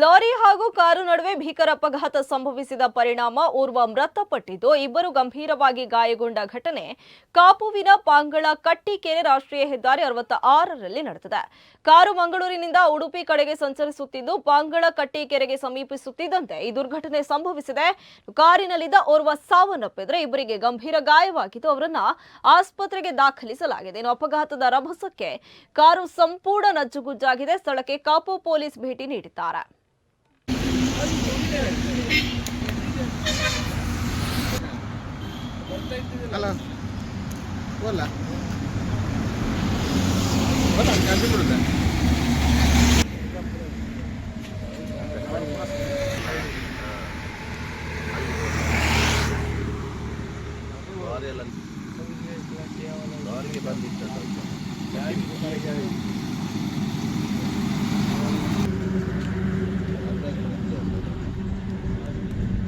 Lorry ಹಾಗೂ car ನಡುವೆ ಭೀಕರ ಅಪಘಾತ ಸಂಭವಿಸಿದ ಪರಿಣಾಮ ಓರ್ವ ಮೃತಪಟ್ಟಿದ್ದು, ಇಬ್ಬರು ಗಂಭೀರವಾಗಿ ಗಾಯಗೊಂಡ ಘಟನೆ ಕಾಪುವಿನ ಪಾಂಗಳ ಕಟ್ಟಿಕೆರೆ ರಾಷ್ಟ್ರೀಯ ಹೆದ್ದಾರಿ 66ರಲ್ಲಿ ನಡೆದಿದೆ. ಕಾರು ಮಂಗಳೂರಿನಿಂದ ಉಡುಪಿ ಕಡೆಗೆ ಸಂಚರಿಸುತ್ತಿದ್ದು, ಪಾಂಗಳ ಕಟ್ಟಿಕೆರೆಗೆ ಸಮೀಪಿಸುತ್ತಿದ್ದಂತೆ ಈ ದುರ್ಘಟನೆ ಸಂಭವಿಸಿದೆ. ಕಾರಿನಲ್ಲಿದ್ದ ಓರ್ವ ಸಾವನ್ನಪ್ಪಿದ್ರೆ, ಇಬ್ಬರಿಗೆ ಗಂಭೀರ ಗಾಯವಾಗಿದ್ದು ಅವರನ್ನ ಆಸ್ಪತ್ರೆಗೆ ದಾಖಲಿಸಲಾಗಿದೆ. ಇನ್ನು ಅಪಘಾತದ ರಭಸಕ್ಕೆ ಕಾರು ಸಂಪೂರ್ಣ ನಜ್ಜುಗುಜ್ಜಾಗಿದೆ. ಸ್ಥಳಕ್ಕೆ ಕಾಪು ಪೊಲೀಸ್ ಭೇಟಿ ನೀಡಿದ್ದಾರೆ. Halo, bola, bola, kasih dulu kan?